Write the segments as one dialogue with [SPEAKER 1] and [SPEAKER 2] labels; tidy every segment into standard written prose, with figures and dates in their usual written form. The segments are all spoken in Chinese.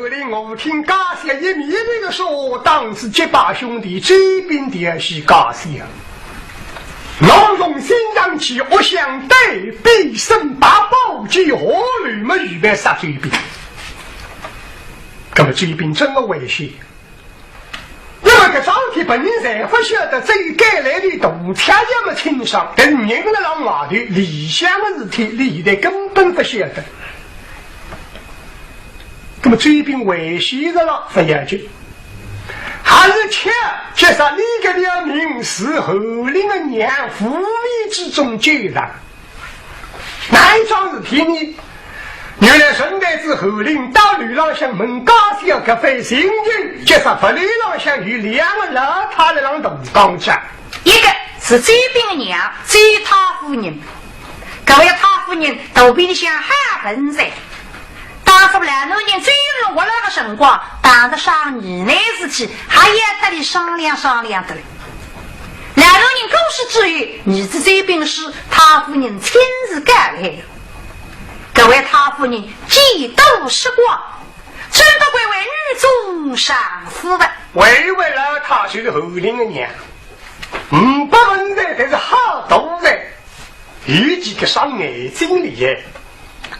[SPEAKER 1] 令我听家下一米那个说，当时结拜兄弟这边的是家下。我从心上起，我想对必胜八宝及火旅们预备杀追兵。那么追兵真的危险。因为个张体本人才不晓得这一改来的独天这么轻伤，但是人的让外头理想的事体理的根本不晓得。那么追兵危险的了不要紧，还是介绍你个两名是后令的娘父位之中接上，哪一桩事体呢？原来顺带之后领到吕郎乡门高小可费行军，介绍和吕郎乡与两个老太的郎同刚讲，
[SPEAKER 2] 一个是追兵的娘，追他夫人，各位他夫人都比你想还笨噻。当时两个人追了我那个辰光，当着上你那事情，还要得你商量商量的嘞。两个人故事之余，你这追兵是他夫人亲自干来的。各位他夫人嫉妒时光，真的归为女中上司的。
[SPEAKER 1] 为了他就是后领的娘，不问的但是好多人，有几个上眼睛里耶。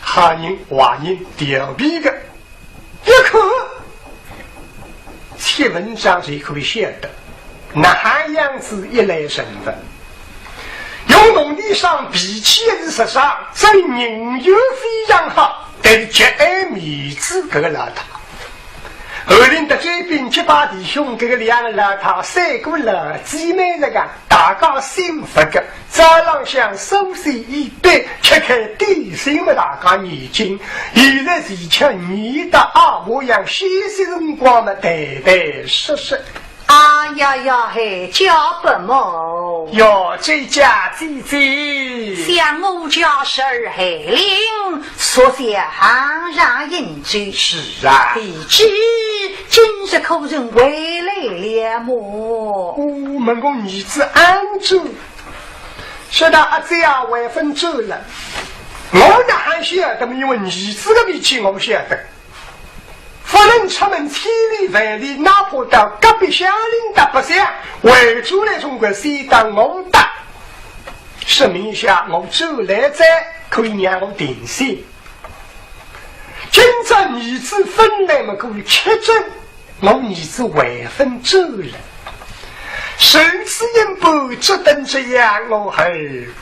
[SPEAKER 1] 汉人、华人、调皮的，一看，这文章是可以写的。那汉样子一来身份，用农地上比起事实上，这人又非常好，但是绝爱面子这个老太。后领的这边七八弟兄，这个两个老太三个老姊妹那个大家幸福的，早上想收拾一杯，吃开地心的大家眼睛，现在是像你的二模样，些辰光的呆呆实实。
[SPEAKER 2] 哎呀呀嘿，家不谋
[SPEAKER 1] 哟，这家姐姐
[SPEAKER 2] 像我家十二海令，所写行上引追
[SPEAKER 1] 是啊，
[SPEAKER 2] 地址今日口人回来了么？
[SPEAKER 1] 我们个儿子安住，晓得啊，这样外分走了。我呢还晓得，因为儿子的脾气我晓得。不能出门千里万里，哪怕到隔壁乡邻的不想，为主来中国谁当我的？说明一下，我走来在可以让我定心。今朝儿子分来么可以吃准，我儿子外分走了。手指一步，这等这样，我还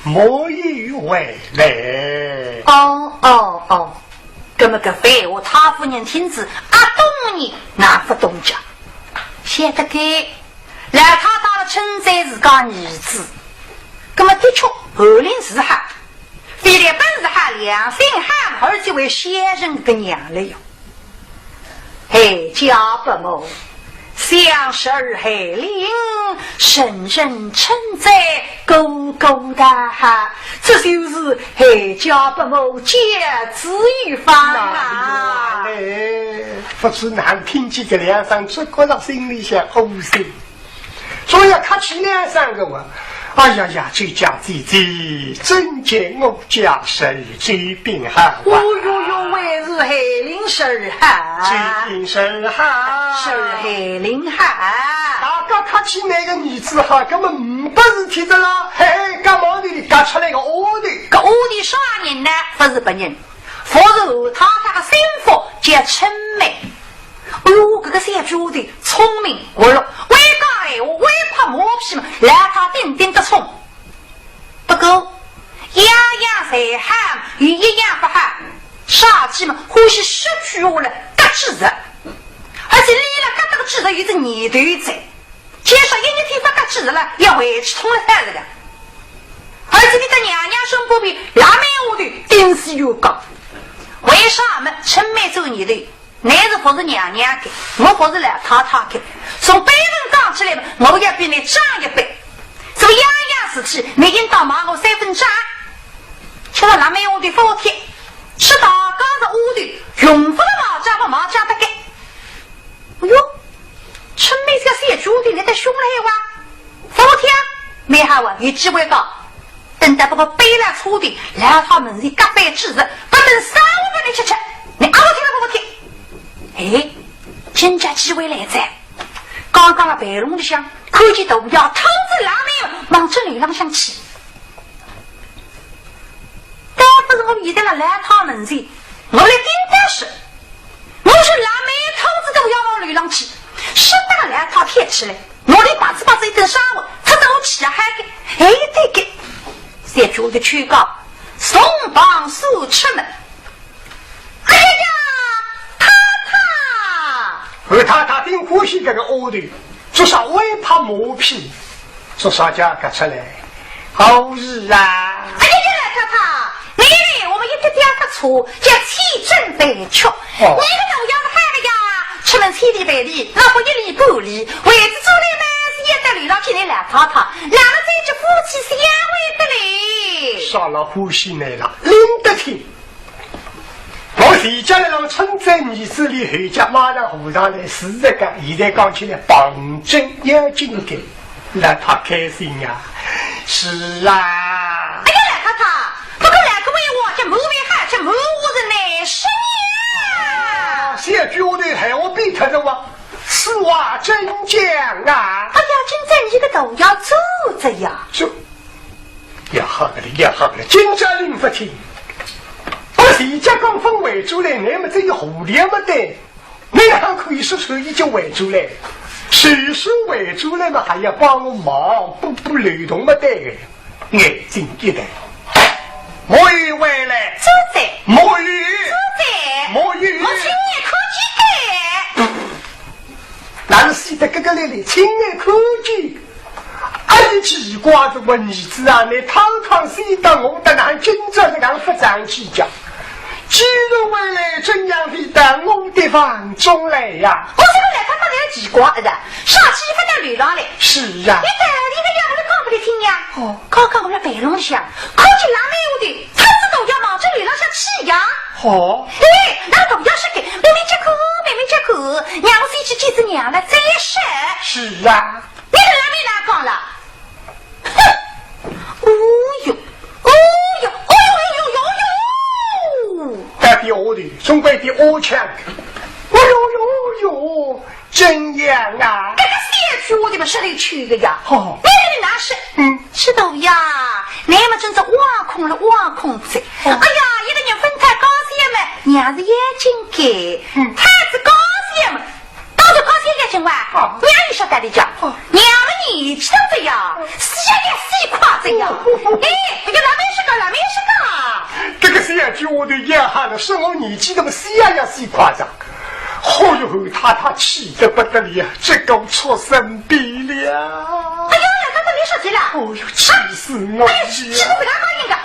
[SPEAKER 1] 莫以回来。
[SPEAKER 2] 哦。那么个废话，他夫人听子啊，懂你哪不懂讲？晓得给，来他打了称赞自家儿子，那么的确后领是哈，非得本是哈良心哈，而且为先生个娘了哟。嘿，家不谋，像十二海领，深深称赞勾勾的哈，这就是黑家不谋借子于方啊！
[SPEAKER 1] 不知难听几个两声，只觉到心里想呕心，所以要客气两声个我。哎呀呀，这家姐姐真见我家是这边哈！
[SPEAKER 2] 哦哟，为是海领十二哈，
[SPEAKER 1] 这边十二哈，
[SPEAKER 2] 十二海领哈。
[SPEAKER 1] 大家客气那个儿子哈，根本不是提着了，嘿，干嘛的？干出来个恶的，
[SPEAKER 2] 个恶的啥人呢？不是本人，佛是后他的幸福叫称美。哎呦，这个小猪的聪明，我说为讲哎，我为怕磨皮嘛，让他定定的冲。不过样样在喊，与一样不喊，杀鸡嘛，呼吸失去我了，嘎吱子，而且离了嘎这个吱子有着你的在，介绍一年天发嘎吱子了，要回去通了三个的，而且你的娘娘生不比拉面我的顶是有高，为啥么陈美走你的？男子不是娘娘的，我不是老太太的。从辈分讲起来，我要比你长一辈。这样样事情，你应当骂我3分长。吃了那没用的锅贴，吃大缸子屋的，用不了麻将的给。哎呦，春梅这个小猪的，你在凶来哇？锅贴没好啊，有机会搞。等到不过背了粗的，然后他们是一个杯子，不等3-5分的吃，你熬天了不贴。哎，人家几位来在？刚刚的白龙的香，看见豆芽汤子拉面，往这里浪向去。但不是我遇到了来他门前，我来跟他说，我是拉面汤子都要往里浪去，适当来他贴起来，我的把子一顿杀我，他等我起来还给，哎对给，写出的去告，送帮速出门。哎呀，
[SPEAKER 1] 和他顶呼吸这个恶的，至少我也怕磨皮，说啥家赶出来，好日啊！
[SPEAKER 2] 哎呀，太，你我们一个点个错，叫气正北去。你个老样子害了呀！出门千里百里，老婆一里半里，位置出来呢是一得流浪天来来太，两个这只夫妻是安慰的嘞。
[SPEAKER 1] 杀了呼吸来了，拎得听。我提家来让村在你这里回家，马上湖上来试着干，现在讲起来绑真要紧的，让他开心呀！是啊。
[SPEAKER 2] 哎呀，来太，不过两个为我这谋为害，这谋我的难事呀！
[SPEAKER 1] 小句话的害我背他的话，此话真讲啊！
[SPEAKER 2] 哎呀，真在你个头要走着呀！
[SPEAKER 1] 走，呀好的，呀好的，金家令不听。我谁家刚分为主来，你们这一狐狸没得，你还可以说出一句为主来，谁说为主来嘛，还要帮忙，不流动没得的，眼睛一瞪，莫语回来，
[SPEAKER 2] 走在，
[SPEAKER 1] 莫语，
[SPEAKER 2] 走在，
[SPEAKER 1] 莫语，
[SPEAKER 2] 我亲眼看见的，
[SPEAKER 1] 那是谁的哥哥来的，亲眼看见。你奇怪的问你子啊，你堂堂谁当我的男今朝这样不长气讲，既然未来怎样会到我的房中来呀？
[SPEAKER 2] 我这个来他来奇怪的，啥气氛的流浪嘞？
[SPEAKER 1] 是呀，
[SPEAKER 2] 你个样子讲不来听呀？哦，刚刚我在白龙乡看见拉美我的，他这都要忙着流浪像气呀。
[SPEAKER 1] 好，
[SPEAKER 2] 哎，那都要是给妹妹这口，娘我飞去见着娘了再说。
[SPEAKER 1] 是啊，
[SPEAKER 2] 你的拉美哪讲了？哼！哦哟！
[SPEAKER 1] 在第二的，总归第二枪。哦哟，真样啊！
[SPEAKER 2] 这个写出我的不是来去的呀。
[SPEAKER 1] 哦，
[SPEAKER 2] 你哪是？是的呀。你们真是挖空了挖空子。哎呀，一个人分开高兴嘛，娘是眼睛给，太子高兴嘛。到底高兴眼睛哇？娘也晓得的讲，娘们你知道的呀，死也死夸着呀。哎，这个拉面是个。
[SPEAKER 1] 这个是要叫我的眼哈的，是我年纪那么细呀细夸张。哦哟，他气得不得了，这个畜生逼了。
[SPEAKER 2] 哎呀，他你说起了。
[SPEAKER 1] 哦哟，气死我了！
[SPEAKER 2] 哎，气死不干嘛应该。哎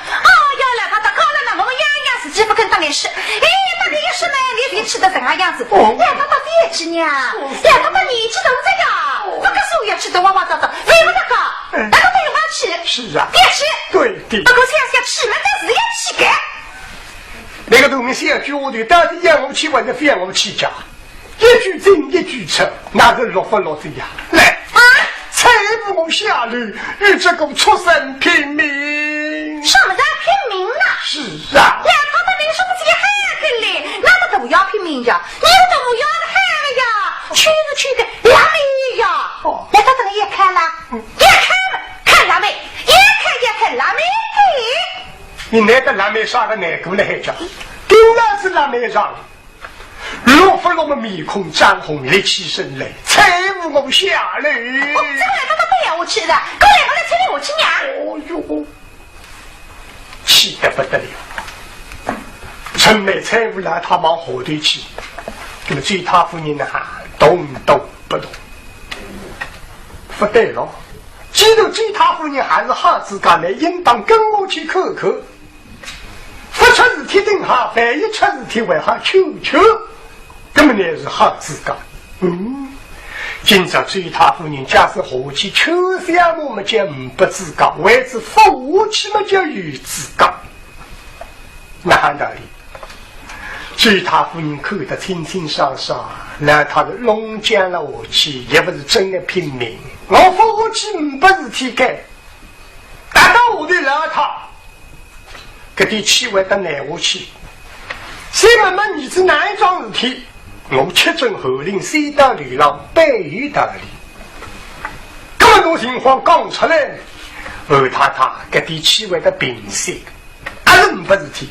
[SPEAKER 2] 呀，他搞了那么样自己不跟他来事。哎，那你一说呢，你别气得这个样子。哎，他别气呢。哎，他年纪都这样，不跟所有气得哇哇喳喳，为不得搞。那他有嘛气？
[SPEAKER 1] 是啊，
[SPEAKER 2] 别气。
[SPEAKER 1] 对的。
[SPEAKER 2] 不过想气嘛，但是要气改。
[SPEAKER 1] 那个东西要句话的，到底要我气还是非要我气讲？一句真一句错，那是落不落的呀？来啊！才不我下来与这个畜生拼命。
[SPEAKER 2] 什么叫拼命呢？
[SPEAKER 1] 是啊。
[SPEAKER 2] 两他们那什么自己害个嘞？那么都要拼命呀？你都不要害了呀？去个拉美呀！那他怎么也看了？也看拉美，也看拉美。
[SPEAKER 1] 你那个拉美啥个哪个来还讲？当然是拉美上。落不落么面孔涨红，立起身来，才无我下来。这个来他
[SPEAKER 2] 不要我去的，过来催你我去娘。
[SPEAKER 1] 哦哟，气得不得了！陈美财务来他忙火堆去，那么追他夫人呢，动都不动。不对了，既然追他夫人还是好自家来，应当跟我去看看。不出事体定好，万一出事体为好求，根本也是好自家。今朝追他夫人假使火气，求项目么叫不自家，为之福气么叫有自家。那按道理，追他夫人看得清清爽爽，那他的龙江了火气，也不是真的拼命。我福气不是体改，达到我的邋遢。这点气味的难下去，谁慢慢你是哪一桩事体？我七阵后令西到流浪北于道理，这么多情况讲出来，二太太给地气味的平息，还是不事体。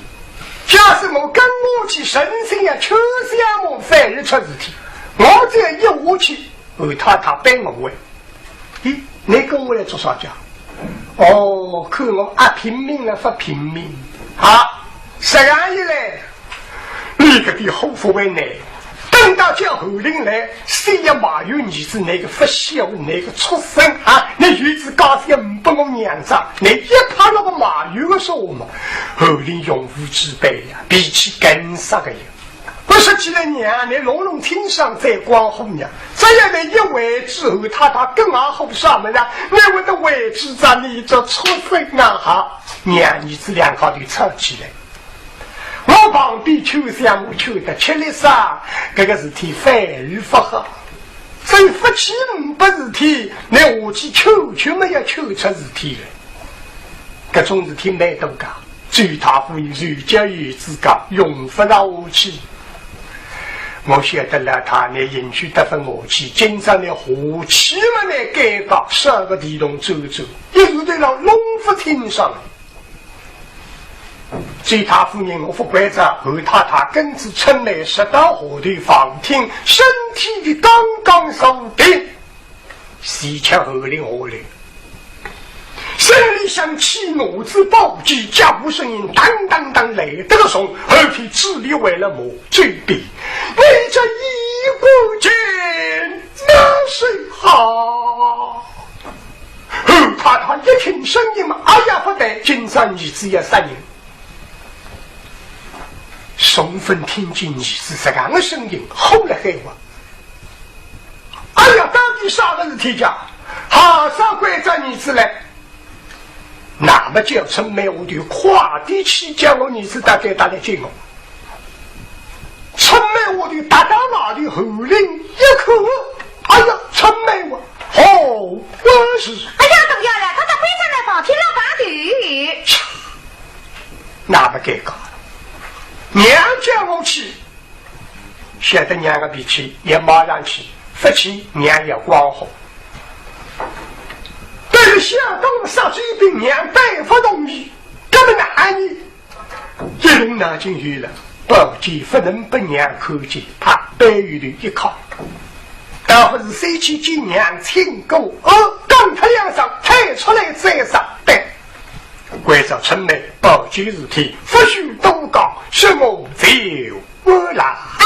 [SPEAKER 1] 假使我跟我去神仙呀，求相我反而出事体，我这一下去，二太太背我问，咦，你跟我来做啥家？哦，看我啊拼命了发拼命啊，10样以来，你个的后父为难。等到叫后令来，谁也马有你是那个不孝那个畜生啊！你日子搞些不我娘子，你一怕那个马有个说嘛，后令永无之辈呀，比起更杀个人。我说起来娘，你隆隆天上在光红呀，这样的一位之后，他更好后上门啊！你为的位置在你这畜生啊哈！娘，你这两个就吵起来。我旁边求相我求的吃力啥，这个事体反而不好。所以夫妻不事体，你我去求没有求出事体了。这种事体没多讲，最大夫人如家有之讲，用不到武器。我晓得了他，你允许得分武器，经常的火气嘛来改革，12个地洞走走，一直对了龙福天上。最大夫人我不怪着二太太根子称来10到河头房听身体的刚刚受定西墙河令河令心里想起怒之暴击家务声音当当当来得送何必智力为了我罪弊你这一股劲那是好二太太一听声音嘛哎呀不得今上你只有3人松分听见你是这样的声音，后来给我。哎呀，到底啥个事体讲？好少怪着你子来。那么就成没我的跨地去讲我你子大概打来见我。成没我的打到哪里后令一口，哎呀，成没我。哦，我是。
[SPEAKER 2] 哎呀，董家了，他在非常来访听了半句。
[SPEAKER 1] 那么给搞。娘叫我去，晓得娘个脾气也马上去，不去娘也光火。但是想当杀罪兵娘白发同意，根本难你一龙拿进去了，宝剑不能不娘看见，他白玉的一靠，倒不是谁去见娘亲过，刚太阳上抬出来再上对。关照城内报警事体，不许多讲，是我就我来。
[SPEAKER 2] 啊！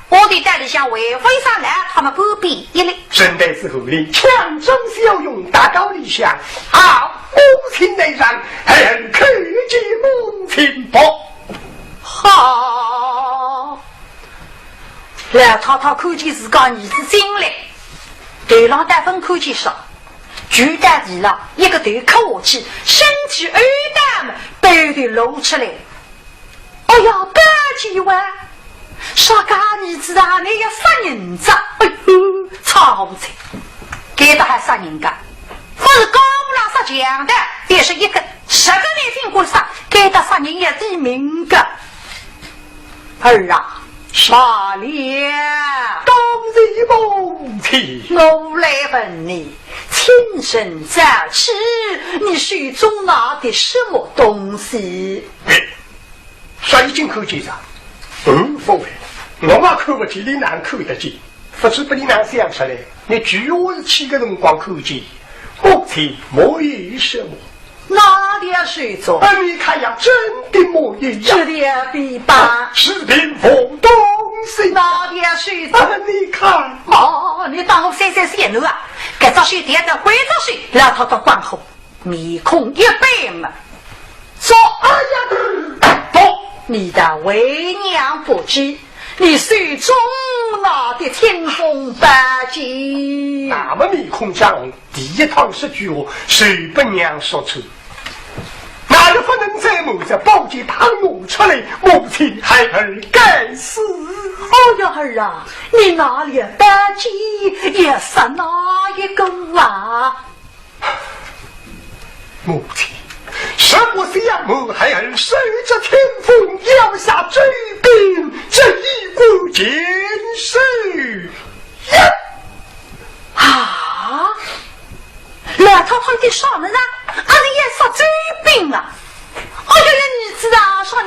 [SPEAKER 2] 我的代理想为非上来，他们不必一力。
[SPEAKER 1] 身代之后令强中小用，大道理想。好，母亲内上，很可见母亲不
[SPEAKER 2] 好。来套套看见自家儿子心来，对让大分看见少。巨大地了，一个头扣下去，身体二大都得露出来。哎呀，半几万，啥干儿子啊？你要杀人子？哎呦，操才！给他还杀人家，不是高不拉杀强的，也是一个10个年轻过杀，给他杀人也是命的。儿啊！杀了，
[SPEAKER 1] 当然母亲。
[SPEAKER 2] 我来问你，亲生在此，你手中拿的什么东西？
[SPEAKER 1] 说已经看见了，不会，我也看不见，你哪看得见？不知不你哪想出来？你据我是7个辰光看见，母亲没有什么。
[SPEAKER 2] 哪点水中？
[SPEAKER 1] 你看呀，真的没一样。
[SPEAKER 2] 这点比吧，
[SPEAKER 1] 是屏风东西。
[SPEAKER 2] 哪点水中？
[SPEAKER 1] 你看，
[SPEAKER 2] 你当我3线路啊？该找水点的回着水，让他到关后，面孔一白嘛。说，
[SPEAKER 1] 哎呀，
[SPEAKER 2] 不，你的为娘不知，你手中拿的天风八剑，
[SPEAKER 1] 那么面孔相红，第一趟10句话，谁不娘说出？哪个不能在某这宝剑堂弄出来？母亲孩儿该死！
[SPEAKER 2] 哎呀儿啊，你哪里八剑也是哪一个啊？
[SPEAKER 1] 母亲，什么想母孩儿守着天风，要下追兵，这一股坚守。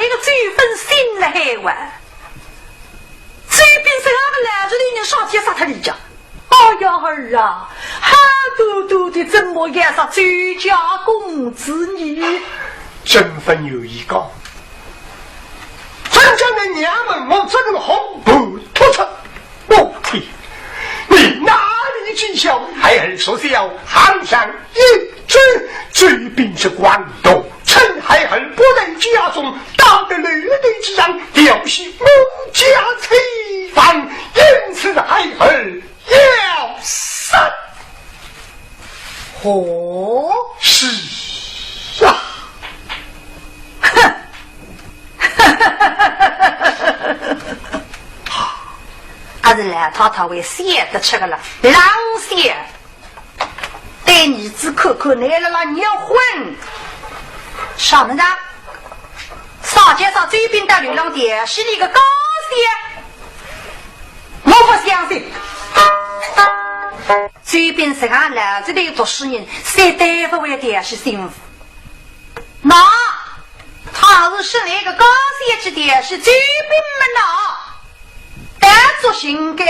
[SPEAKER 2] 那个最分心了海湾，这边是俺们来着的人上天杀他里家。哎呀儿啊，憨嘟嘟的怎么也是居家公子女？
[SPEAKER 1] 真分有一个，真正的娘们，我这个红布突出，我天！你哪里技巧？孩儿说是要行上一针，这便是广东。趁孩儿不在家中，打得绿地之上，调戏我家妻房，因此孩儿要杀。
[SPEAKER 2] 哦，
[SPEAKER 1] 是啊，
[SPEAKER 2] 哼，还是来太太为写的吃个了，狼写。带你子口口来了啦，你要混。上门的，上街上这边的流浪点是你个高些，我不相信。这边是俺来这里读书人，谁对不为点是幸福？那他是那个高些之点是这边们那，单做性格。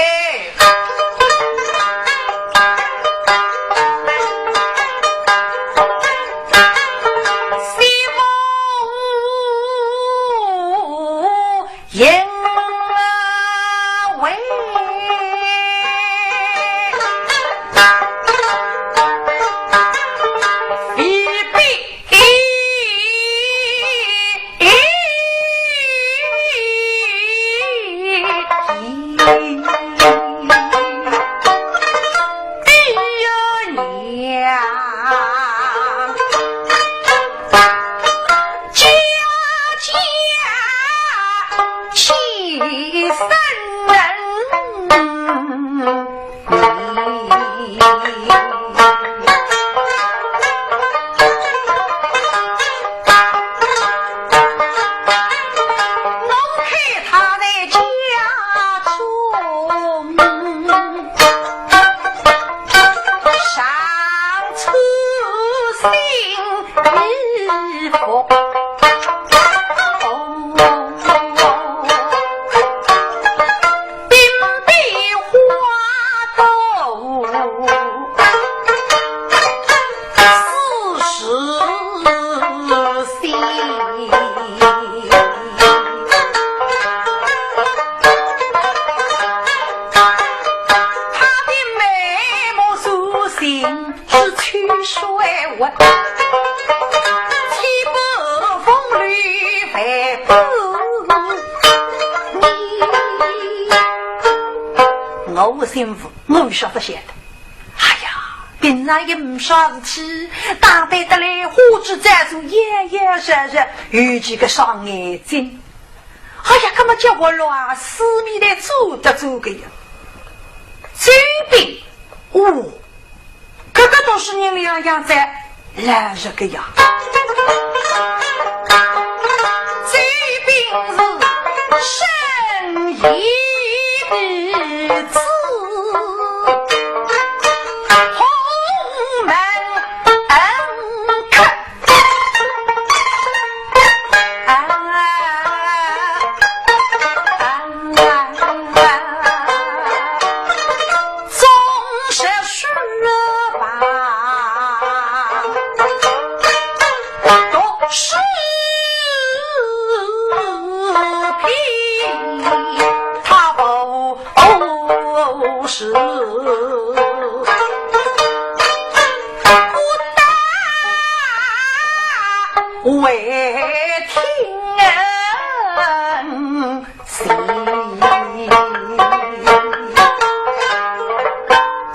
[SPEAKER 2] 我晓得写的，哎呀，平常也没啥事体，打扮得来花枝展出，严严实实，有几个双眼睛。哎呀，干嘛叫我乱死命的走的走个呀？这边，哦，这个都是你两样在来这个呀。这边是神医的子。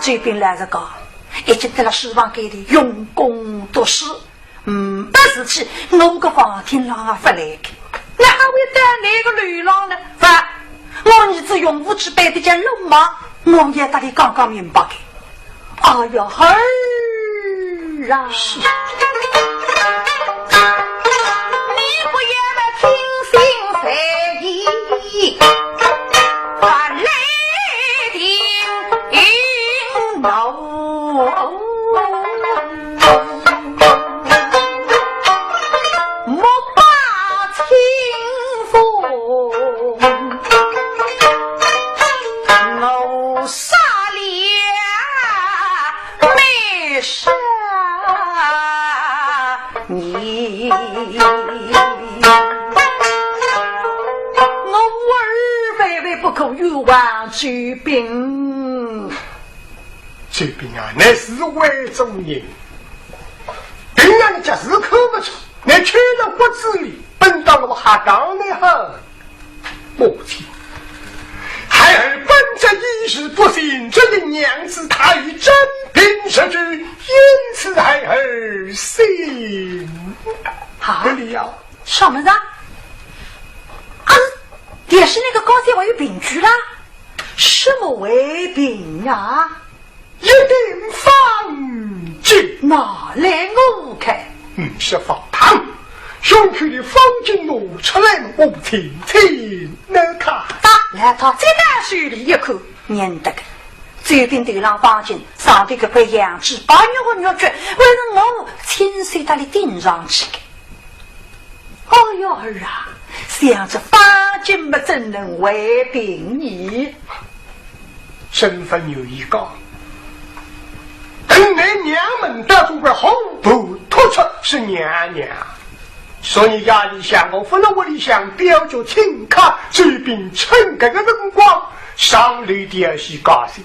[SPEAKER 2] 这边来这个，一直在了书房给的用功读书，不是去我个房厅上发来的，那还会带那个流浪呢？发，我儿子用武之辈的叫龙马，我也大概刚刚明白的。哎呀，儿啊！是。你不也来听信非议？把雷霆闹，莫把情冤枉追兵。
[SPEAKER 1] 追兵啊，那是为中人。平常的家事看不出，那缺了骨子里，本到我还当的很。母亲，孩儿本着一时不信，这个娘子她与真凭实据，因此孩儿信了。
[SPEAKER 2] 什么的？啊，也是那个高阶为丙局啦？什么为丙啊？
[SPEAKER 1] 一定放进
[SPEAKER 2] 哪来我看？
[SPEAKER 1] 是放堂。胸口的方巾露出来，我听能看。
[SPEAKER 2] 打来他再打手里一口，念得个。这边对浪方巾上这个块羊脂，把你和鸟卷，为了我亲手打的顶上去的。哎呦儿啊，想着方巾不怎能为病你？
[SPEAKER 1] 身份有一个。等来娘们得中个红布突出是娘娘，所以家里向我分了我的想表就请卡，这边趁这个辰光上来的是高兴。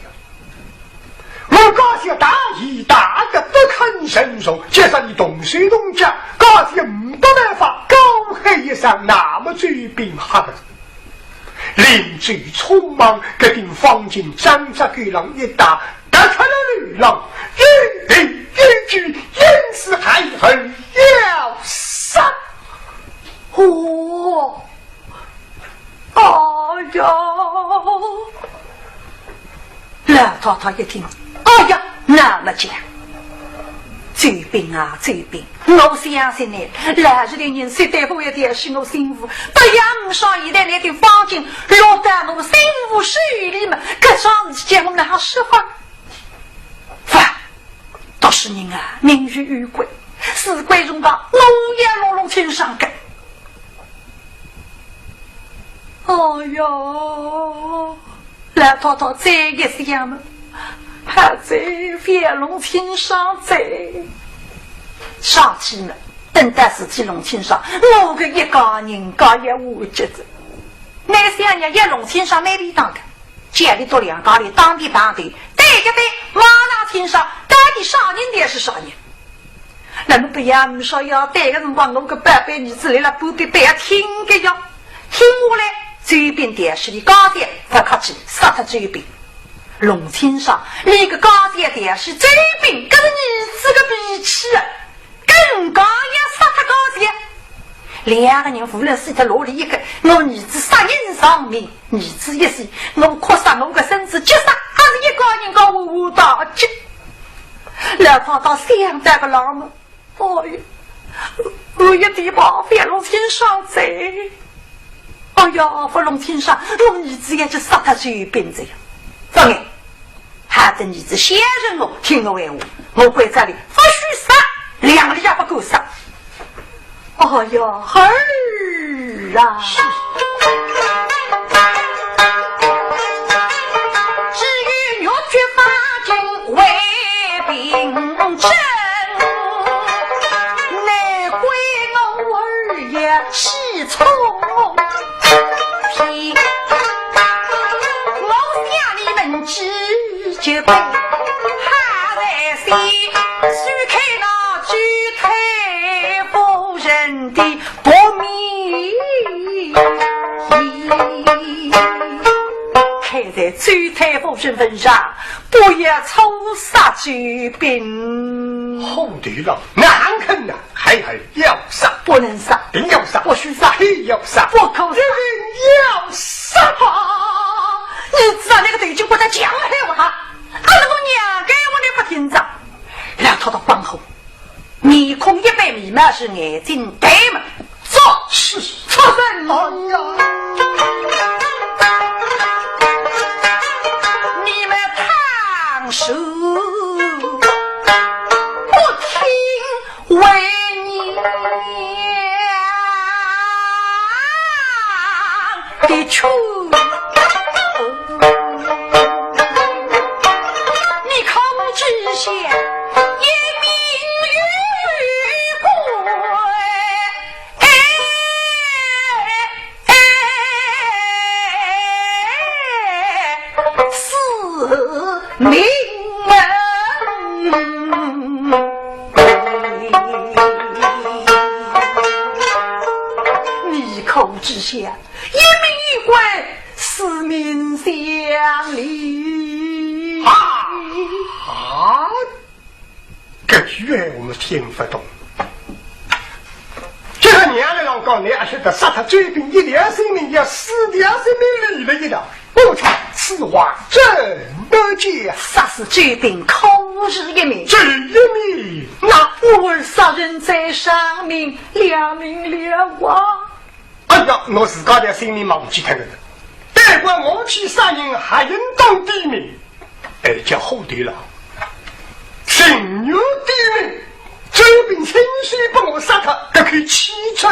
[SPEAKER 1] 我高兴大义大个不肯伸手，加上你动手动脚，高兴没办法高黑一声，那么这边哈的。临最匆忙，这顶方巾张着给人一打，打开了女郎，一定一句，因此还很要杀。
[SPEAKER 2] 哦，哎呦！老太太一听，哎呀，那么讲，追兵啊追兵！我相信你，来日的人谁对付一点是我幸福，不要唔上一代来的方巾落到我幸福手里面，可上次见我们俩释放。反倒是您啊，明日与鬼，死鬼中的龙眼龙龙天上根。哦哟，老太太这个是样么？还在飞龙天上在上去了，等待是去龙天上，我个一个人家也无节子。那些人一龙天上没地当的，家里多两家里当地当地，对个对，马上天上到底少年的是少年。那么不要你说要对个辰光，我个爸爸你子来了，不必不要听个要听我来。这边电视里高点不客气，杀他这边。龙天上那个高点电视这边跟你这个比起，更高要杀他高点。两个人无论是他罗里一个，我儿子杀人偿命，儿子一死，我扩杀我个身子，绝杀还是一个人跟我打击。老太太想带个老么？哎呀，我一地把飞龙天上贼。哎呀，飞龙天上，我儿子也就杀他这边子呀。放眼，还等儿子先生我听我话，我会这里不许杀，两里也不够杀。哎呀，儿啊！至于牛角发针为病症，那归我儿也是从皮。我想你们知就背，还在心，许开那举推夫人的不迷。开在举推夫人份上，不要抽杀举兵。
[SPEAKER 1] 后敌了，难看呐，还要杀，
[SPEAKER 2] 不能杀，
[SPEAKER 1] 定要杀，
[SPEAKER 2] 不许杀，
[SPEAKER 1] 还要杀，
[SPEAKER 2] 不可
[SPEAKER 1] 这人要杀。
[SPEAKER 2] 你知道那个对就不得讲黑我哈，俺那个娘给我的不听着，让他的皇后面孔一百米嘛是眼睛呆嘛，走
[SPEAKER 1] 是
[SPEAKER 2] 出什么呀？你们烫手不听为娘的出。一命与鬼，谋之下，一命与鬼，四命相离。
[SPEAKER 1] 这冤我们听不懂。这个娘的老讲，你还晓得杀他追兵一条性命，要死掉性命里了一了。我操，此话真的假？
[SPEAKER 2] 杀死追兵，口是一命，
[SPEAKER 1] 只一命。
[SPEAKER 2] 那我杀人在上命，两命两亡。
[SPEAKER 1] 哎呀，我自家的性命忘记他了。但管我去杀人，还应当地命，叫后头了。情有地命，周兵亲手帮我杀他，这可以气出。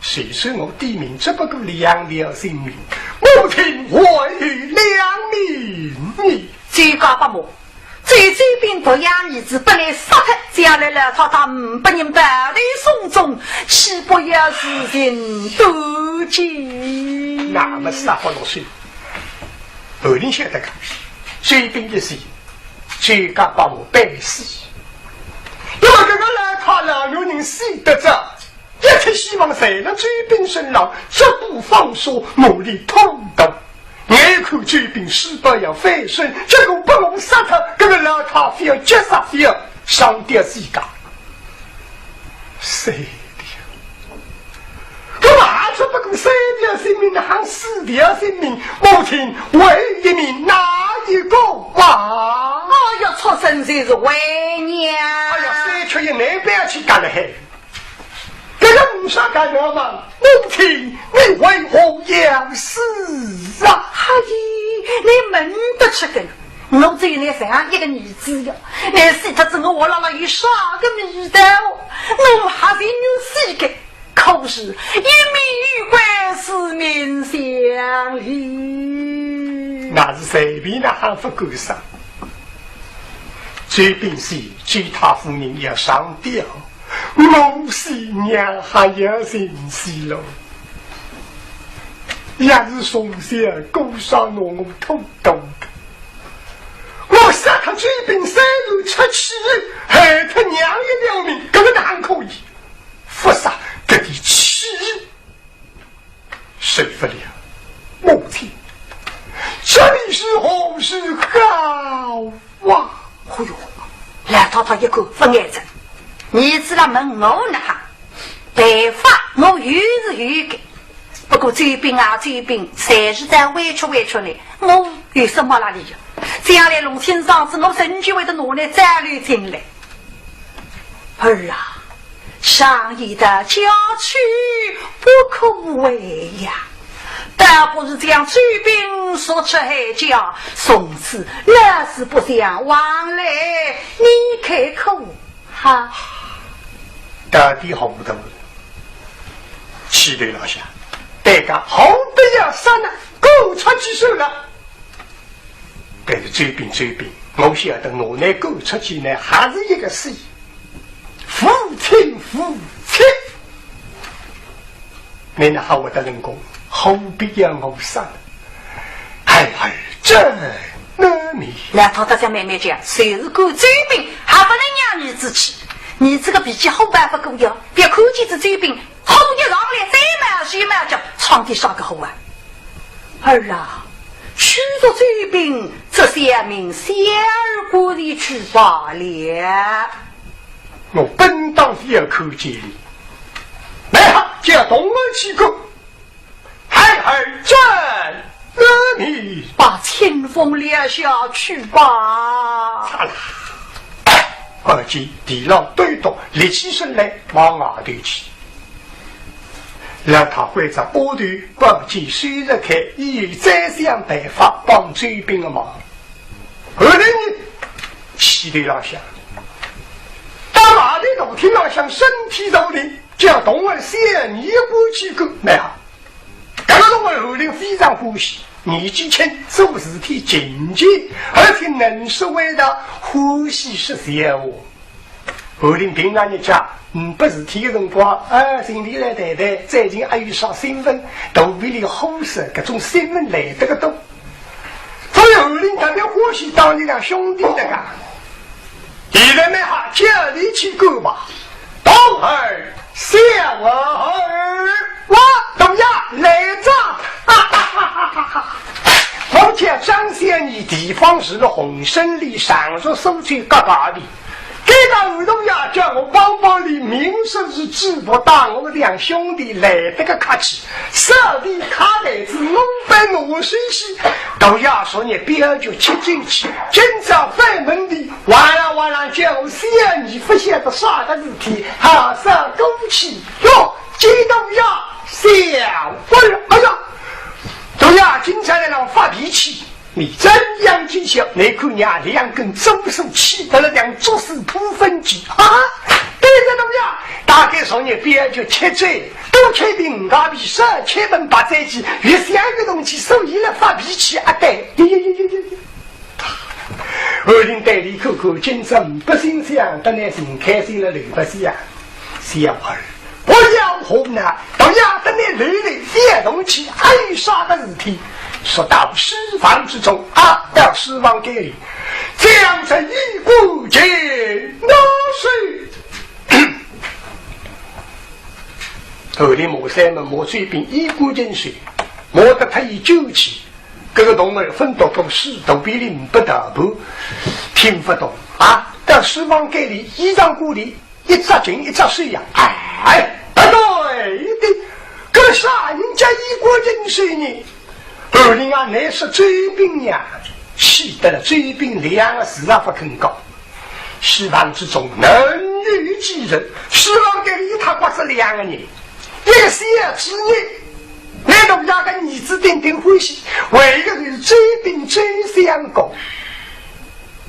[SPEAKER 1] 谁说我地命只不过两条性命？我听我与两命，
[SPEAKER 2] 最高不莫。最周兵不养儿子，本来杀他，将来了他不人百里送终，岂不要事情多尽？
[SPEAKER 1] 那么杀不落水，后人晓得个，周兵一死，最高把我背死。因为这个来他老女人死得着，一切希望谁能追兵身上，绝不放手，努力痛斗。眼看追兵失败要翻身，结果不我杀他，这个老他非要绝杀，非要伤掉自家。谁的？我哪出不过三条性命，还四条性命？我听为一命哪一个啊？
[SPEAKER 2] 我要出生就是为娘。
[SPEAKER 1] 哎呀，三缺一难不要去干了嘿！这个无啥干了嘛？我听你为何要死啊？
[SPEAKER 2] 阿姨，你闷得吃根。我只有那3一个女子呀，那死他整个我姥姥有啥个味道？我还是有4个，可是一命与鬼，四命相离。
[SPEAKER 1] 那是随便的还不够上，这病死，其他妇人要上吊，我是娘还要人死了。也是从小勾上我痛痛的，我杀他追兵3路出气，害他娘一条命，这个哪可以？不杀这里气，受不了。母亲，这里是何时好啊？
[SPEAKER 2] 哎呦，来到他一个不爱着，你知道问我呢哈？办法我有是有的。不过追兵啊追兵，谁是在委屈来？我有什么那理由？将来龙天上子，我甚至为的拿来战略进来。儿啊，上一的家去不可为呀！但不是将追兵所吃害家，从此那是不相往来。你开口哈？
[SPEAKER 1] 到底好不懂？气对老乡。这个好不要杀了，够出去手了。但是追兵，我晓得我那够出去呢，还是一个事，父亲。你那好我的人工，何必要我杀了？哎，真难迷。
[SPEAKER 2] 来，他家妹妹讲，谁是够追兵，还不能让儿子去。你这个脾气好办法够要，别看见这追兵，后一上来再买水买脚，床底上个好玩。儿啊，许多追兵，这3名小儿过的去罢了。
[SPEAKER 1] 我本当要看见你，来哈，叫动儿起歌，还真你
[SPEAKER 2] 把清风留下去吧。
[SPEAKER 1] 好了。二姐地浪对动，立起身来往外头去，让他会在波头帮其虽然开，以再想办法帮追兵的忙。后来呢，气头浪向，到马的楼梯浪向身体头的，叫动儿先你过去个来哈。这个动儿后来非常欢喜。年纪轻，做事体谨记，而且能说为的欢喜是小我。后来平常一家，不是体的辰光，心里来谈谈，最近还有啥新闻，都为了好事，各种新闻来得个多。所以后来他们欢喜当你俩兄弟的个，现在呢哈，叫你去过吧，动儿小儿。我都要来着！我见张先你地方是个红胜利上述收取各大的，给到吴东亚叫我帮帮你，明示是治不当我两兄弟来这个客气，设立卡来自我本我水系，都要说你别就吃进去，今朝翻门的晚上叫我谢你不晓得啥个事体，好生勾起哟，这都要小不了，哎呀！都要经常来让我发脾气，你真样技巧，那姑娘两根周手气得了两做事不分级啊！对着怎么样？大概说你别就切嘴，都确定我比说切本把在一起，越三个东西受益了发脾气啊！对，二零代理口口精神不心想，当然是开心了，不是呀，小儿。我要红呢，都要等你累累别动起，还有啥个事体？说到释放之中啊，要释放给你，这样才一股劲那水。后来莫三们莫水兵一股劲水，莫得他一酒气，各个动物分多公司都比你不得不听不懂啊！要释放给你，依仗鼓励。一扎紧一扎水呀！哎，对的，可啥人家一国人水呢？二零啊，那是追兵呀，气得了追兵两个字啊不肯搞。释放之中能遇几人？释放给你他光是两个人，一个是子女，那种家跟儿子顶顶欢喜，为一个是追兵追相公。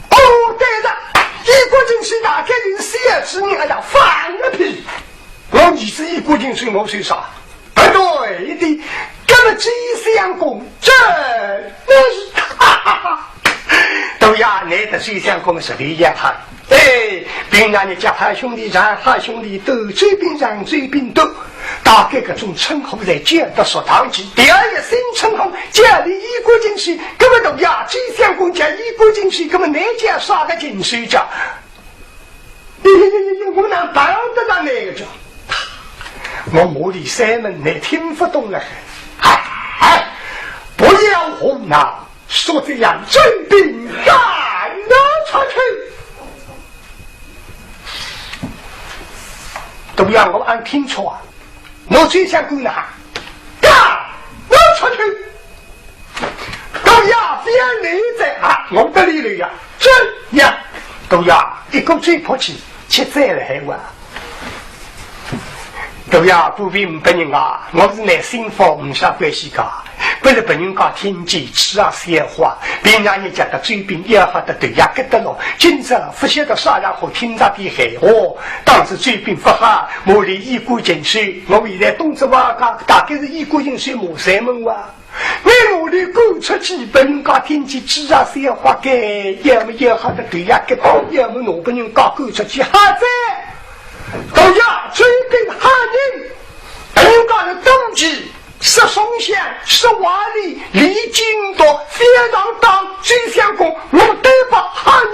[SPEAKER 1] 哦，对的。一国进水打开你是4子你还要放个屁！我你是一国进水我水啥？不对的，根本追相公，这那是都要你的追相公是理解他。哎，平常你家他兄弟长，他兄弟都追兵长，追兵多。大概各种称呼在见到所堂级，第二个新称呼家里一国进水，根本都要追相公家一国进水，根本哪家啥个进水家？我哪帮得到那个家？我母里三门你听不懂了，不要胡闹，说这样追兵赶了出去，都让我按听错啊！我最想姑娘干我出去都要别你在啊我的里里呀这样都要一个最迫切切在了海湾都要不必本人啊我是来幸福不下关系噶为了本人家听见吃啊鲜花别让人家的追兵也好的对呀给得了今朝不晓得啥然后听着的海哦当时追兵不好我里一股进水我为了东子瓦家大概是一股进水莫三门哇为我的狗出去本人家听见吃啊鲜花给也没也好的对呀给到也没我本人家狗出去哈在都要追兵哈人本人家的动机是松县是瓦里离京多非常当追相公我对吧哈人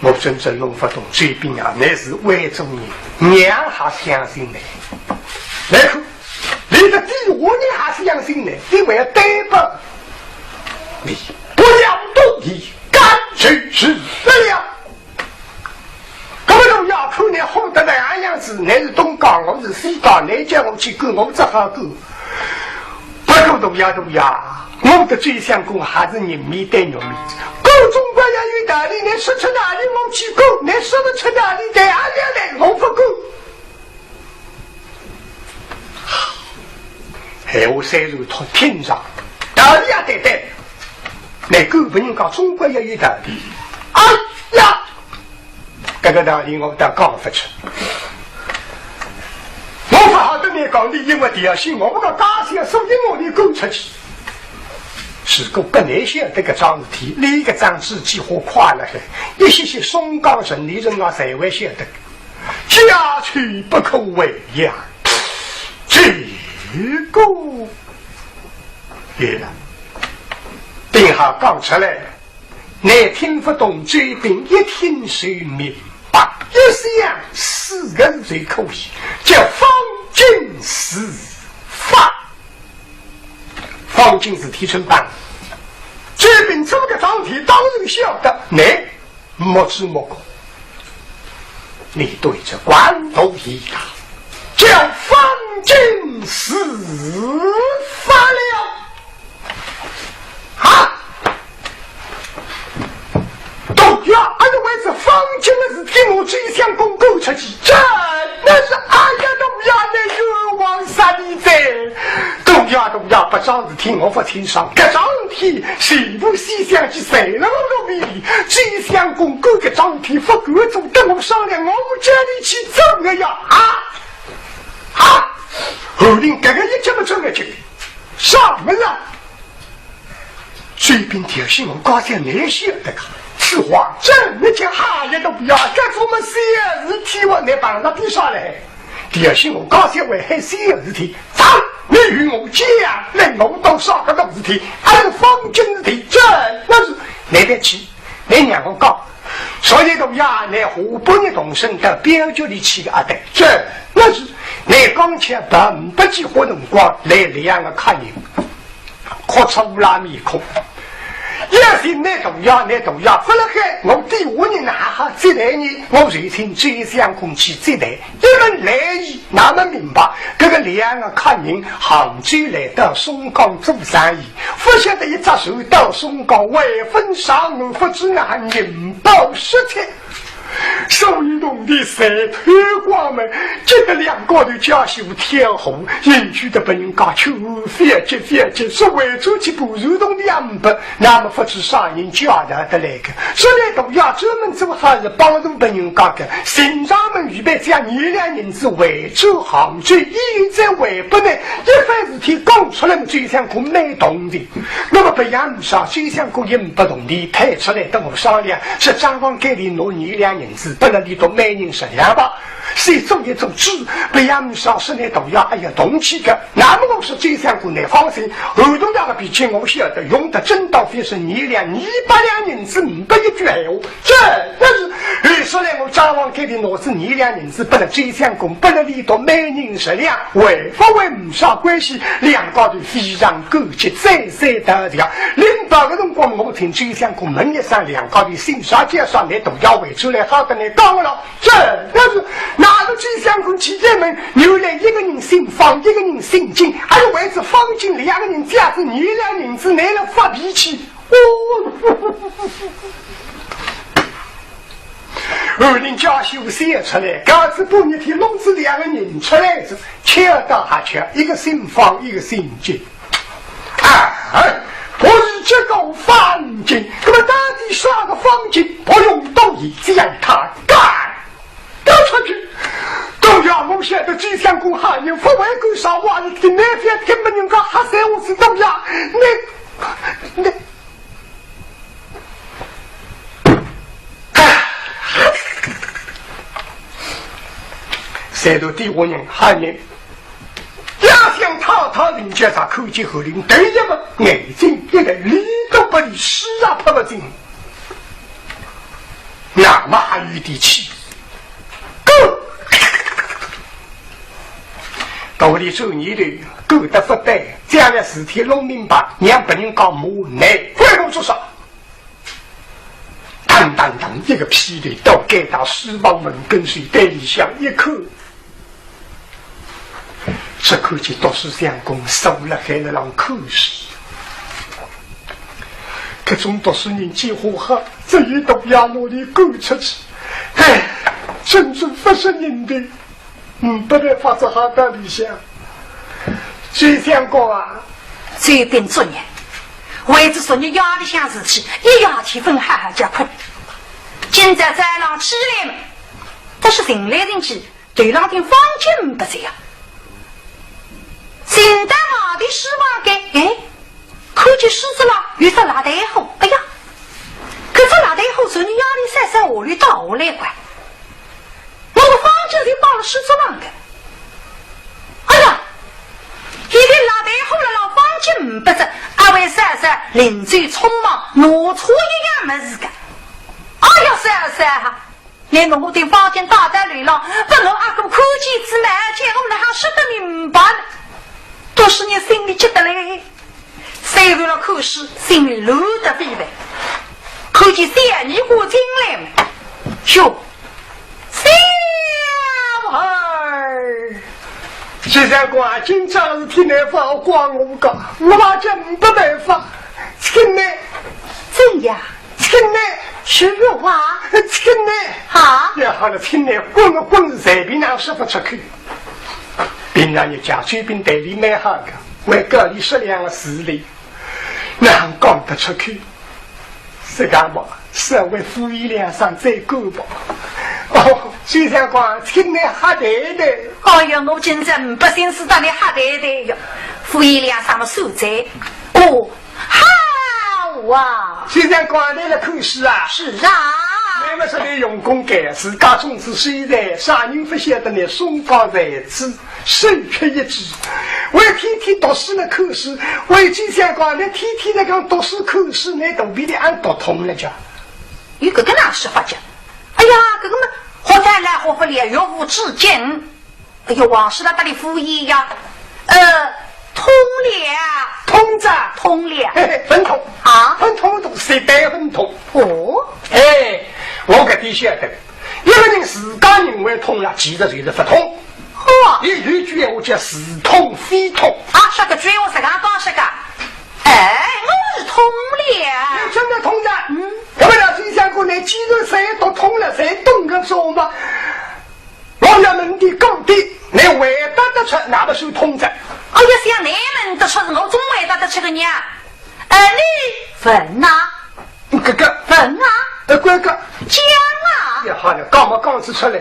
[SPEAKER 1] 我真正弄不懂追兵啊那是外州人娘还相信呢来看你的第五年还是相信呢因为对吧你不要动你干脆是这样根本都要看你红的那样子你是东港我是西港你叫我去go我只好go不够都要我的追相公还是你没带牛米够中国要有道理你说出哪里我去够你说不出哪里在哪里来我不够还有塞入到天上道理也得对你够不能讲中国要有道理哎呀这个道理我都讲不出我不好的你讲你因为第二性我不讲大些所以我的够出去是个不难想这个章题另一个章子几乎快了一些些松冈神理人啊才会晓得家去不可为呀这个也了定好讲出来你听不懂追兵一听谁明白一想4个字最可惜，叫方进司法。方进是提成班，这边这么个张体当然晓得，你莫知莫觉，你对着官都一打，叫方进司法了啊！按照为此方进的是听我这一项公购出去，真的是哎呀东亚的冤枉三里贼，东亚不张子听我不听上，这张体谁不细想去谁了我都比这一项公购的张体不各种跟我商量，我们这里去怎么样后令这个一这么这么去什么了？这边调戏我高兴那些的看此话真的叫哈也都不要，这出门小事体我来帮他比上来。第二是我高兴为还小事体，走，你与我讲，令我到啥个东事体，按方针事体，真那是那边去，你两个讲，所以都要来湖北的同生的标准里去个阿呆，真那是你刚才本不计活动光来两个看你，可出乌拉面孔。也是那都要，不然还我第5年哪哈这来呢？我瑞听这项空气这来，因为来意那么明白，这个两个看人杭州来到松江做生意，不晓得一只手到松江为分上门，不知难引爆实体。手一动的三推光们，这个两个的家媳妇天后，引去的本人家求别急，是为出去不如动的样本，那么不知啥人家的那个，所以都要专门做还是帮助本人家的，新上们预备将2两银子为州杭州，一在为不能一番事体讲出来，最想过没动的，那么不样上最想过人不动的，抬出来等我商量，是张方给你挪2两银子，不能里头每人10两吧？谁做一种纸，不样上是那都要哎呀动气的，那么我是最想过来放心，后头那个比钱我晓得用的真到底是2两100两银子500一句闲话，这但是说来我张王给你挪是2两银子，不能最想过，不能里头每人10两，为不为没啥关系，两个人非常勾结，再得这样。领导的辰光我听最想过门一上两个人心上介绍你都要为出来好跟你讲了，这但是哪个最想过企业们留来一个人姓方，一个人姓金，还有为此方金2个人价值2两银子，来了发脾气。人家修写出来，刚子半夜天弄子2个人出来子，切到下去，一个姓方，一个姓金。不是这个方金，那么到底啥个方金？不用动意，只让他干出去。都要我现在只想公汉人，不为够啥话，你听那边根本人家还是我是都要你。谁都第5人汉人，要想他人家啥口气和灵，第一个眼睛一个理都不理，实啊不不精，那么还有点气。道理做你的够得不对，这样的事体弄明白，让别人讲无奈，回头做啥？当一个屁的到给到死亡门跟随对里向一口，这口气都是相公受了害了让口水，这种都是人几乎哈，这一都要努力够出去，真正不是人的。不能发出好的理想。谁想过啊？
[SPEAKER 2] 这点作业，为之说你压力下事情，一压气氛哈哈加快。现在在浪起来了，但是人来人去，对浪的方针不这样。现在嘛的失望给，看见狮子了，遇到拉带后，哎呀，可是拉带后说你压力三我率到我来管。我的方针就报了狮子浪的，哎呀，一天拉带后了老方针不是，阿位三临最匆忙，挪出一样么子个。哎呀，三哈，你弄我的房间打在里了，不能阿哥科技之难，见我们还说得明白，都是你心里觉得嘞。谁为了口试，心里漏得飞呗。科技三你过进来嘛，哟，小儿。
[SPEAKER 1] 既然关今朝是天来发光我讲，我把这没办法，亲呢？
[SPEAKER 2] 怎样？
[SPEAKER 1] 亲呢？
[SPEAKER 2] 是肉啊？
[SPEAKER 1] 亲呢？
[SPEAKER 2] 啊？
[SPEAKER 1] 也好了，亲呢，滚随便让师傅出去。平常一家随便代理买好的，为个里12个事例，那还讲得出去？是干嘛？社会福利量上最高吧？哦，虽然讲亲呢哈对的。
[SPEAKER 2] 哎呀，我今朝不信是当你哈对的哟，福利量上的所在。哦，好啊！
[SPEAKER 1] 虽然讲来了口试啊。
[SPEAKER 2] 是啊。
[SPEAKER 1] 那么说的用功改自家种子虽然啥人不晓得呢？松方在此，手缺一指。我天天读书的口试，我就想讲，那天天在讲读书口试，那都比你俺读通了家。
[SPEAKER 2] 有个哪是法讲？哎呀，哥哥们，何在来何不来，若无至今。哎呦，王师他打的敷衍呀。通联，
[SPEAKER 1] 通着，
[SPEAKER 2] 通联，
[SPEAKER 1] 分通
[SPEAKER 2] 啊，
[SPEAKER 1] 分通都谁带分通？
[SPEAKER 2] 哦，
[SPEAKER 1] 哎，我搿点晓得，一个人自家认为通了，其实就是不通。
[SPEAKER 2] 嚯，
[SPEAKER 1] 有句话我叫似通非通
[SPEAKER 2] 啊，说个嘴我是刚刚说个，哎，我是通联，
[SPEAKER 1] 你真的通着？要不然谁想过呢？既然谁都通了，谁懂个说嘛？我要问的讲的，你回答得出，那不是通着？
[SPEAKER 2] 哎呀，想你们得出，我总回答得出个呢。你分啊，
[SPEAKER 1] 哥哥
[SPEAKER 2] 分啊，
[SPEAKER 1] 哥哥
[SPEAKER 2] 讲啊，
[SPEAKER 1] 也好了，讲嘛讲出来，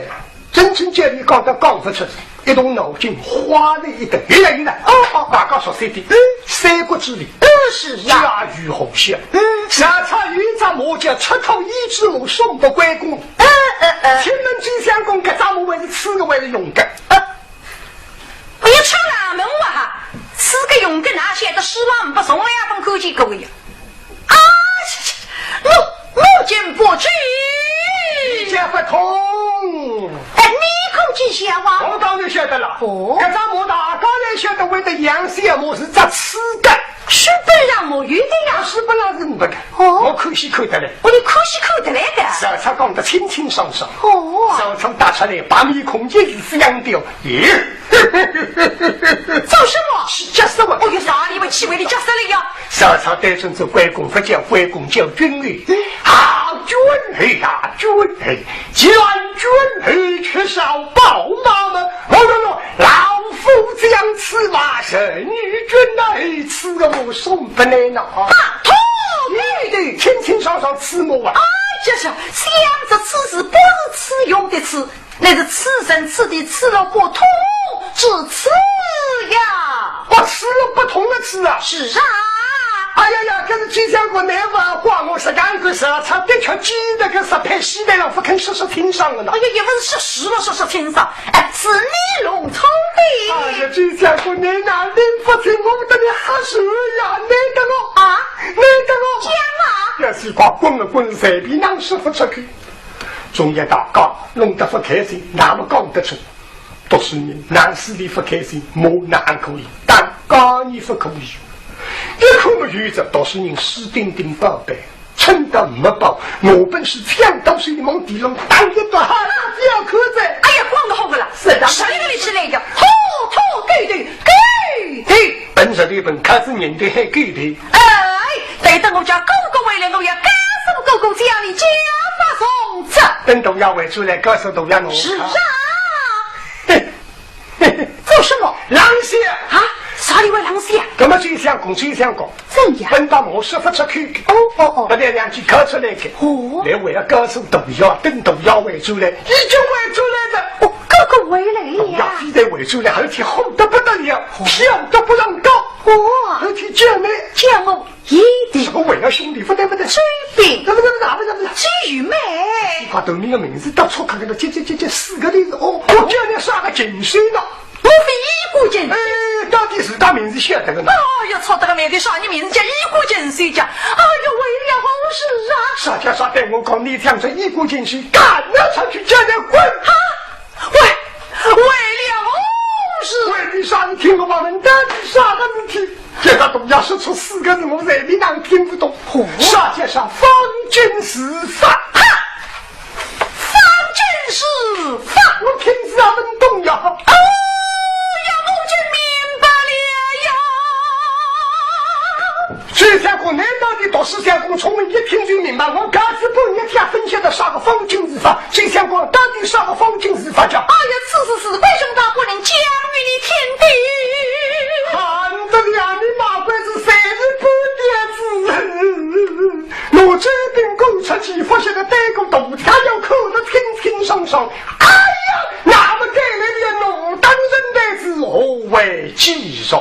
[SPEAKER 1] 真正叫你讲得讲不出，一动脑筋花了一顿，越来越难。大家说谁的？三国之里，
[SPEAKER 2] 是呀，
[SPEAKER 1] 家喻户晓。下场有一张马叫出头一只马送不关公。天门金相公，这张马为是吃个为是用的。
[SPEAKER 2] 我要出哪门哇哈？吃个用个哪些的失望不送2份口气各位呀！啊，我见不知，
[SPEAKER 1] 你讲不通。
[SPEAKER 2] 哎，你口气想哇？
[SPEAKER 1] 我当然晓得了。
[SPEAKER 2] 哦，
[SPEAKER 1] 这张马大家来晓得为的养小马是咋吃的？
[SPEAKER 2] 是不让我有的呀？
[SPEAKER 1] 是不让人不的。我可惜看得来。
[SPEAKER 2] 我的可惜看得来的。
[SPEAKER 1] 手场讲得清清爽爽。手场打出来，把米空间是这掉。耶！
[SPEAKER 2] 做什么？
[SPEAKER 1] 是假死我。
[SPEAKER 2] 我有啥理为气为的假死了呀？
[SPEAKER 1] 手场带准做关公，不叫关公叫军儿。好军儿呀，军儿！既然军儿缺少宝马们，老夫将此马神女军来吃个我送不来呢。
[SPEAKER 2] 大
[SPEAKER 1] 对对，清清爽爽吃我啊！
[SPEAKER 2] 这是想着吃是不是吃用的吃，那是吃人吃的吃了不通，只吃呀！
[SPEAKER 1] 我吃了不同的吃啊！
[SPEAKER 2] 是啊！
[SPEAKER 1] 哎呀呀，可是金相国难话话，我是两个手场的确记得个10盘西北了，不肯说听上了呢。
[SPEAKER 2] 哎呀，也不是说实了，说听上，哎，是你弄聪的。
[SPEAKER 1] 哎呀，金相国，你哪里不听我的你哈手呀？难得我
[SPEAKER 2] 啊，
[SPEAKER 1] 难得我
[SPEAKER 2] 讲啊！
[SPEAKER 1] 要是把滚了滚，随便让师傅出去。中间大家弄得不开心，那么讲得出。读书人男士里不开心，我那还可以，但讲你不可以。一口不语着，读书人死顶顶宝贝，趁到没报，我本是抢到水往地龙当一段哈拉不要可在。
[SPEAKER 2] 哎呀，光个好个了，
[SPEAKER 1] 是的，
[SPEAKER 2] 谁个里起来的？对，
[SPEAKER 1] 嘿，本事的本开始面对还给的。
[SPEAKER 2] 哎，对等我家哥哥回来，我要告诉哥哥家里家法送子。
[SPEAKER 1] 等都要回出来，告诉都要我。
[SPEAKER 2] 是啊。做什么？
[SPEAKER 1] 狼血
[SPEAKER 2] 啊！啥里为狼血？
[SPEAKER 1] 那么最想讲，
[SPEAKER 2] 怎样？
[SPEAKER 1] 本到我说不出去。
[SPEAKER 2] 哦，
[SPEAKER 1] 不得两句考出来的。来为了告诉都要，等都要回出来，已经回出来的。
[SPEAKER 2] 哥哥回来了呀！
[SPEAKER 1] 要非得回出来，后天红得不得了，跳得不让高。后天叫妹
[SPEAKER 2] 叫我一定。
[SPEAKER 1] 我为了兄弟，不得。
[SPEAKER 2] 追兵，
[SPEAKER 1] 不
[SPEAKER 2] 追玉妹。
[SPEAKER 1] 你把对面的名字到错看了，这4个字我叫你耍个精髓呢。
[SPEAKER 2] 我非一股劲，
[SPEAKER 1] 到底是大名字晓得个呢？
[SPEAKER 2] 哎呀，操，这个名字啥？你名字叫一股劲谁讲？哎呀，为了好是啊，
[SPEAKER 1] 啥家啥带我讲，你抢着一股进去，赶了上去，叫人滚！
[SPEAKER 2] 哈，为了是
[SPEAKER 1] 为你啥？你听我把人到底啥个问题？这个东要说出4个字，我人民党听不懂。啥叫上方军事法？
[SPEAKER 2] 哈，方军事法，
[SPEAKER 1] 我听是要能懂呀。
[SPEAKER 2] 哦呀，我就明白了呀。
[SPEAKER 1] 这下我难道你读思想工聪明，一听就明白。我刚才不一天分析的啥个方军事法，这下我到底啥个方军事法叫？
[SPEAKER 2] 哎呀，是，贵兄大不能讲与你听的。
[SPEAKER 1] 看得了你马鬼子谁是不点子？我这边公出去，发现了带个肚他要扣得轻轻松松。哎呀，那么给了点我当人的是何为继续？